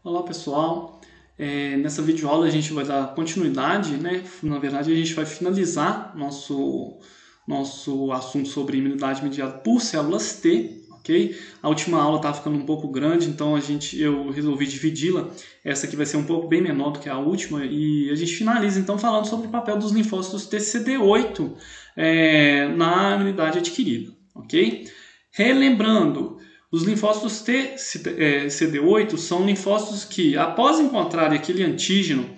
Olá pessoal, nessa videoaula a gente vai dar continuidade, né? Na verdade a gente vai finalizar nosso assunto sobre imunidade mediada por células T, ok? A última aula estava ficando um pouco grande, então eu resolvi dividi-la. Essa aqui vai ser um pouco bem menor do que a última e a gente finaliza então falando sobre o papel dos linfócitos TCD8 na imunidade adquirida, ok? Relembrando, os linfócitos TCD8 são linfócitos que, após encontrarem aquele antígeno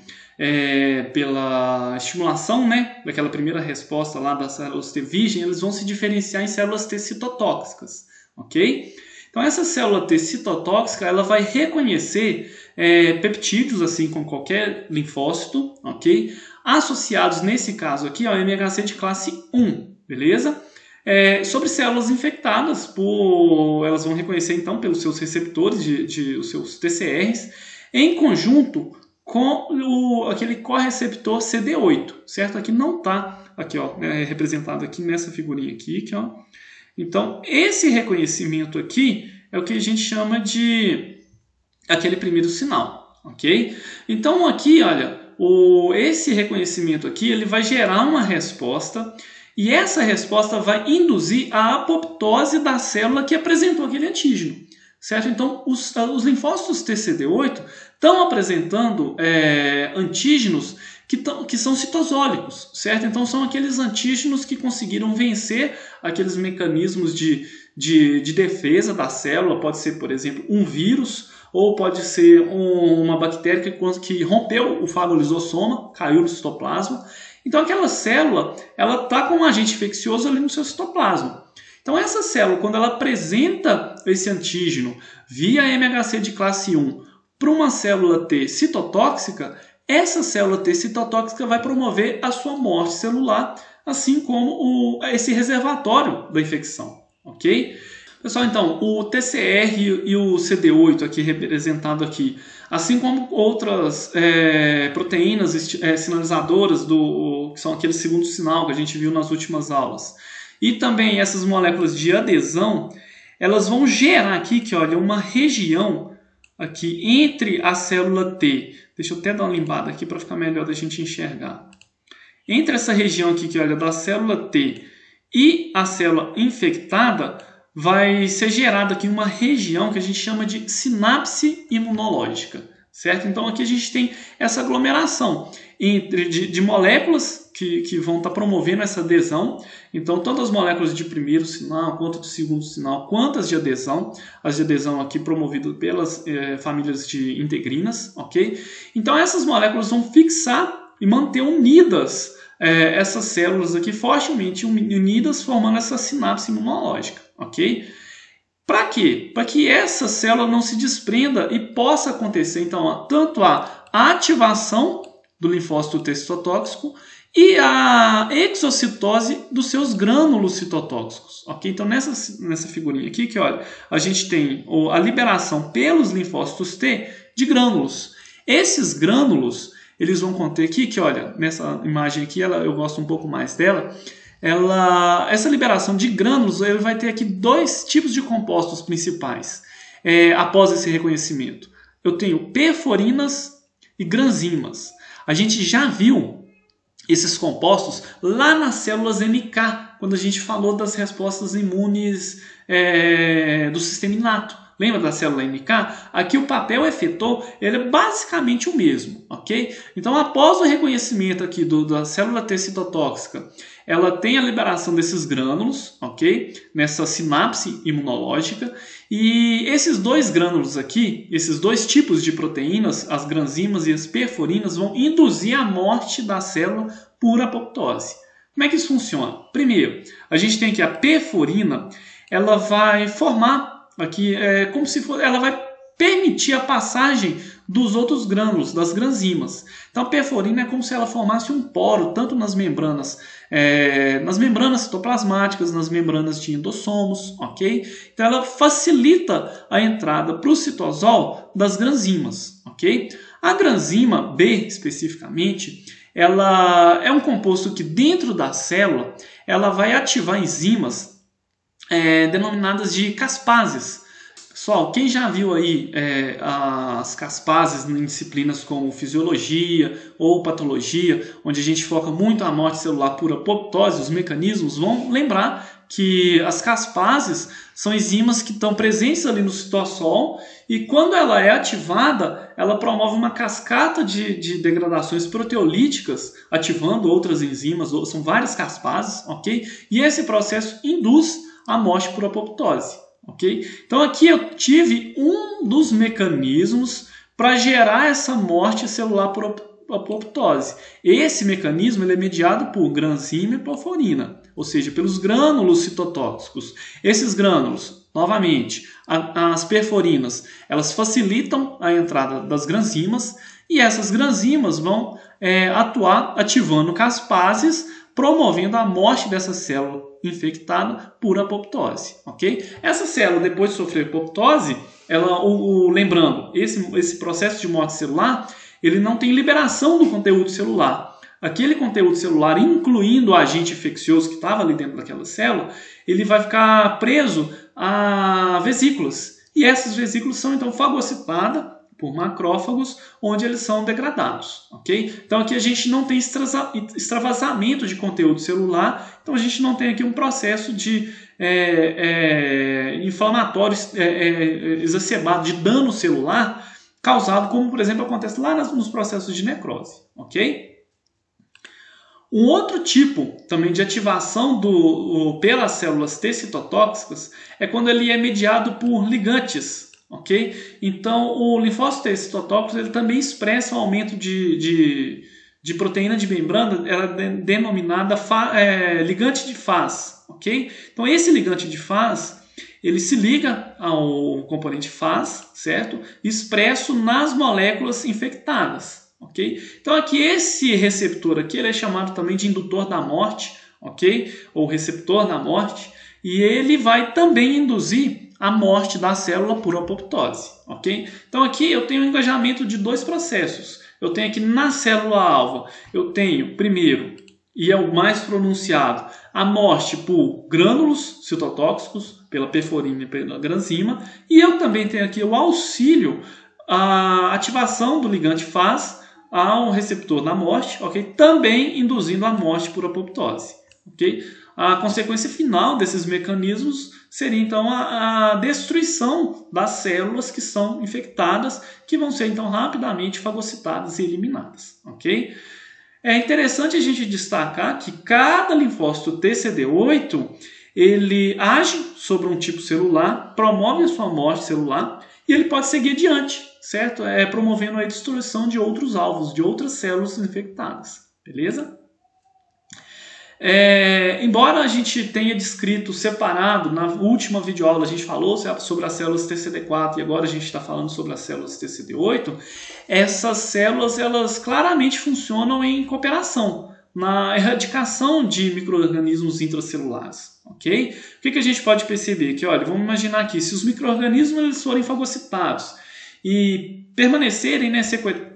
pela estimulação, né, daquela primeira resposta lá das células T virgem, eles vão se diferenciar em células T citotóxicas, ok? Então essa célula T citotóxica ela vai reconhecer peptídeos, assim como qualquer linfócito, ok? Associados nesse caso aqui ao MHC de classe 1, beleza? Sobre células infectadas, elas vão reconhecer então pelos seus receptores, os seus TCRs, em conjunto com aquele correceptor CD8, certo? Aqui não está representado aqui nessa figurinha aqui, ó. Então, esse reconhecimento aqui é o que a gente chama de aquele primeiro sinal, ok? Então, aqui, olha, esse reconhecimento aqui ele vai gerar uma resposta. E essa resposta vai induzir a apoptose da célula que apresentou aquele antígeno, certo? Então, os linfócitos TCD8 estão apresentando antígenos que são citosólicos, certo? Então, são aqueles antígenos que conseguiram vencer aqueles mecanismos de defesa da célula. Pode ser, por exemplo, um vírus, ou pode ser uma bactéria que rompeu o fagolisosoma, caiu no citoplasma. Então aquela célula, ela está com um agente infeccioso ali no seu citoplasma. Então essa célula, quando ela apresenta esse antígeno via MHC de classe 1 para uma célula T citotóxica, essa célula T citotóxica vai promover a sua morte celular, assim como esse reservatório da infecção, ok? Pessoal, então, o TCR e o CD8 aqui representado aqui, assim como outras proteínas sinalizadoras, que são aquele segundo sinal que a gente viu nas últimas aulas, e também essas moléculas de adesão, elas vão gerar aqui, olha, uma região aqui entre a célula T. Deixa eu até dar uma limpada aqui para ficar melhor da gente enxergar. Entre essa região aqui, olha, da célula T e a célula infectada, vai ser gerada aqui uma região que a gente chama de sinapse imunológica, certo? Então aqui a gente tem essa aglomeração de moléculas que vão estar promovendo essa adesão. Então tanto as moléculas de primeiro sinal quanto de segundo sinal, quanto as de adesão. As de adesão aqui promovidas pelas famílias de integrinas, ok? Então essas moléculas vão fixar e manter unidas essas células aqui fortemente unidas, formando essa sinapse imunológica, ok? Para quê? Para que essa célula não se desprenda e possa acontecer, então, tanto a ativação do linfócito T citotóxico e a exocitose dos seus grânulos citotóxicos, ok? Então, nessa figurinha aqui, olha, a gente tem a liberação pelos linfócitos T de grânulos. Esses grânulos eles vão conter aqui, olha, nessa imagem aqui, eu gosto um pouco mais dela, essa liberação de grânulos, ele vai ter aqui dois tipos de compostos principais após esse reconhecimento. Eu tenho perforinas e granzimas. A gente já viu esses compostos lá nas células NK, quando a gente falou das respostas imunes do sistema inato. Lembra da célula NK? Aqui o papel efetor ele é basicamente o mesmo, ok? Então, após o reconhecimento aqui da célula T citotóxica, ela tem a liberação desses grânulos, ok? Nessa sinapse imunológica. E esses dois grânulos aqui, esses dois tipos de proteínas, as granzimas e as perforinas, vão induzir a morte da célula por apoptose. Como é que isso funciona? Primeiro, a gente tem aqui a perforina, ela vai formar aqui como se fosse, ela vai permitir a passagem dos outros grânulos, das granzimas. Então a perforina é como se ela formasse um poro, tanto nas membranas citoplasmáticas, nas membranas de endossomos, ok? Então ela facilita a entrada para o citosol das granzimas, ok? A granzima B, especificamente, ela é um composto que dentro da célula ela vai ativar enzimas denominadas de caspases. Pessoal, quem já viu aí as Caspases em disciplinas como fisiologia ou patologia, onde a gente foca muito a morte celular por apoptose, os mecanismos, vão lembrar que as Caspases são enzimas que estão presentes ali no citosol e quando ela é ativada, ela promove uma cascata de degradações proteolíticas, ativando outras enzimas, são várias Caspases, ok? E esse processo induz a morte por apoptose, ok? Então aqui eu tive um dos mecanismos para gerar essa morte celular por apoptose. Esse mecanismo ele é mediado por granzima e porfirina, ou seja, pelos grânulos citotóxicos. Esses grânulos, novamente, as perforinas, elas facilitam a entrada das granzimas e essas granzimas vão atuar ativando caspases, promovendo a morte dessa célula infectada por apoptose, ok? Essa célula, depois de sofrer apoptose, lembrando, esse processo de morte celular, ele não tem liberação do conteúdo celular. Aquele conteúdo celular, incluindo o agente infeccioso que estava ali dentro daquela célula, ele vai ficar preso a vesículas. E essas vesículas são então fagocitadas por macrófagos, onde eles são degradados, ok? Então aqui a gente não tem extravasamento de conteúdo celular, então a gente não tem aqui um processo de inflamatório exacerbado, de dano celular, causado, como por exemplo acontece lá nos processos de necrose, ok? Um outro tipo também de ativação pelas células T citotóxicas é quando ele é mediado por ligantes, ok? Então o linfócito T citotóxico ele também expressa um aumento de proteína de membrana, ela é denominada ligante de Fas, ok? Então esse ligante de Fas ele se liga ao componente Fas, certo? Expresso nas moléculas infectadas, ok? Então aqui esse receptor aqui ele é chamado também de indutor da morte, ok? Ou receptor da morte, e ele vai também induzir a morte da célula por apoptose, ok? Então aqui eu tenho um engajamento de dois processos. Eu tenho aqui na célula-alvo, eu tenho primeiro, e é o mais pronunciado, a morte por grânulos citotóxicos, pela perforina e pela granzima, e eu também tenho aqui o auxílio, a ativação do ligante Fas ao receptor da morte, ok? Também induzindo a morte por apoptose, ok? A consequência final desses mecanismos seria então a destruição das células que são infectadas, que vão ser então rapidamente fagocitadas e eliminadas, ok? É interessante a gente destacar que cada linfócito TCD8 ele age sobre um tipo celular, promove a sua morte celular e ele pode seguir adiante, certo? Promovendo a destruição de outros alvos, de outras células infectadas, beleza? Embora a gente tenha descrito separado, na última videoaula a gente falou sobre as células TCD4 e agora a gente está falando sobre as células TCD8, essas células elas claramente funcionam em cooperação na erradicação de micro-organismos intracelulares, ok? O que a gente pode perceber? Que, olha, vamos imaginar aqui, se os micro-organismos eles forem fagocitados e permanecerem, né,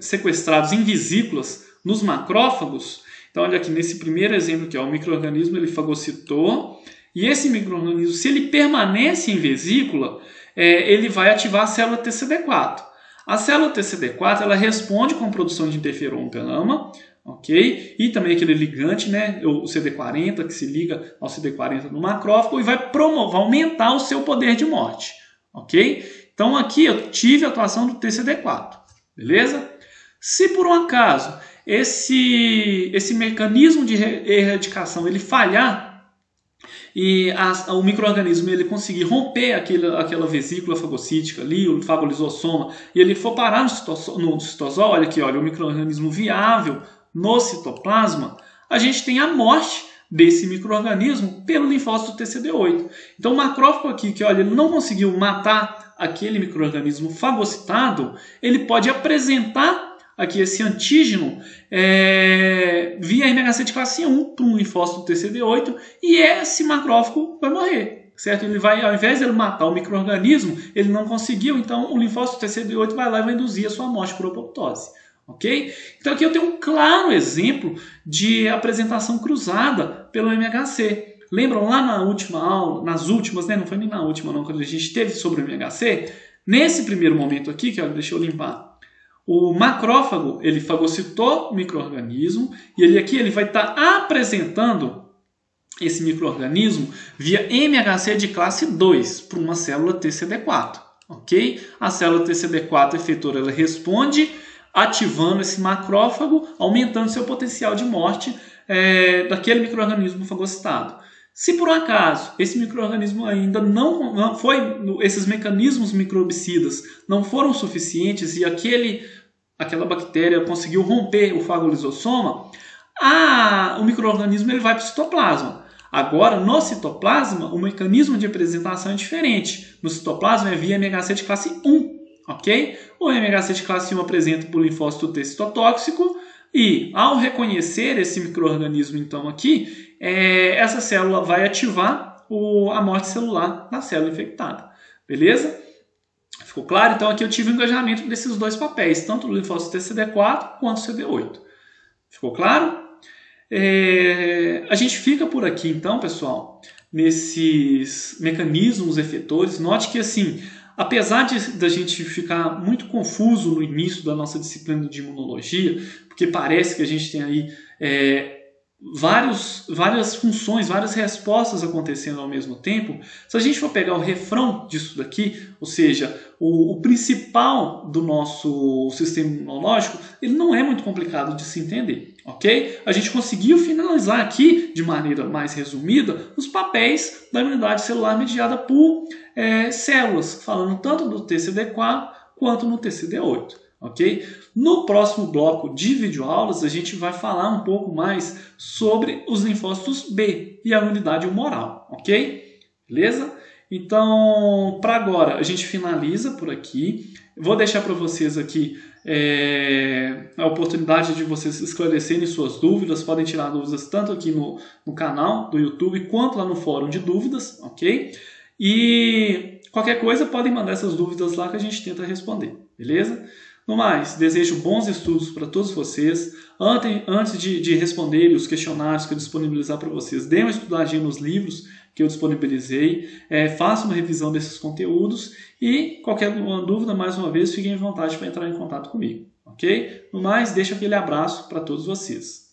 sequestrados em vesículas nos macrófagos, então olha aqui, nesse primeiro exemplo aqui, ó, o micro-organismo ele fagocitou e esse micro-organismo, se ele permanece em vesícula, ele vai ativar a célula TCD4. A célula TCD4 ela responde com a produção de interferon gama, ok? E também aquele ligante, né, o CD40, que se liga ao CD40 no macrófago e vai aumentar o seu poder de morte, ok? Então aqui eu tive a atuação do TCD4, beleza? Se por um acaso esse mecanismo de erradicação ele falhar e o micro-organismo ele conseguir romper aquela vesícula fagocítica ali, o fagolisosoma, e ele for parar no citosol, olha aqui, olha, o micro-organismo viável no citoplasma, a gente tem a morte desse micro-organismo pelo linfócito TCD8. Então o macrófago aqui, que olha, ele não conseguiu matar aquele micro-organismo fagocitado, ele pode apresentar aqui esse antígeno via MHC de classe 1 para um linfócito TCD8 e esse macrófago vai morrer, certo? Ele vai, ao invés de ele matar o micro-organismo, ele não conseguiu, então o linfócito TCD8 vai lá e vai induzir a sua morte por apoptose, ok? Então aqui eu tenho um claro exemplo de apresentação cruzada pelo MHC. Lembram lá na última aula, nas últimas, né? Não foi nem na última não, quando a gente teve sobre o MHC, nesse primeiro momento aqui, que olha, deixa eu limpar, o macrófago, ele fagocitou o micro-organismo e ele aqui ele vai estar apresentando esse micro-organismo via MHC de classe 2 para uma célula TCD4, ok? A célula TCD4 efetora, ela responde ativando esse macrófago, aumentando seu potencial de morte daquele micro-organismo fagocitado. Se por acaso esse micro-organismo ainda não foi, esses mecanismos microbicidas não foram suficientes e aquela bactéria conseguiu romper o fagolisossoma, o micro-organismo ele vai para o citoplasma. Agora, no citoplasma, o mecanismo de apresentação é diferente. No citoplasma é via MHC de classe 1, ok? O MHC de classe 1 apresenta por linfócito T citotóxico e, ao reconhecer esse micro-organismo, então, aqui, essa célula vai ativar a morte celular na célula infectada. Beleza? Ficou claro? Então, aqui eu tive o engajamento desses dois papéis, tanto do linfócito TCD4 quanto CD8. Ficou claro? A gente fica por aqui, então, pessoal, nesses mecanismos efetores. Note que, assim, apesar da gente ficar muito confuso no início da nossa disciplina de imunologia, porque parece que a gente tem aí várias funções, várias respostas acontecendo ao mesmo tempo, se a gente for pegar o refrão disso daqui, ou seja, o principal do nosso sistema imunológico, ele não é muito complicado de se entender, ok? A gente conseguiu finalizar aqui, de maneira mais resumida, os papéis da imunidade celular mediada por células, falando tanto do TCD4 quanto no TCD8. Okay? No próximo bloco de videoaulas, a gente vai falar um pouco mais sobre os linfócitos B e a imunidade humoral, ok? Beleza? Então, para agora, a gente finaliza por aqui. Vou deixar para vocês aqui a oportunidade de vocês esclarecerem suas dúvidas. Podem tirar dúvidas tanto aqui no canal do YouTube quanto lá no fórum de dúvidas, ok? E qualquer coisa, podem mandar essas dúvidas lá que a gente tenta responder, beleza? No mais, desejo bons estudos para todos vocês. Antes de responderem os questionários que eu disponibilizar para vocês, dêem uma estudadinha nos livros que eu disponibilizei, façam uma revisão desses conteúdos e qualquer dúvida, mais uma vez, fiquem à vontade para entrar em contato comigo, ok? No mais, deixo aquele abraço para todos vocês.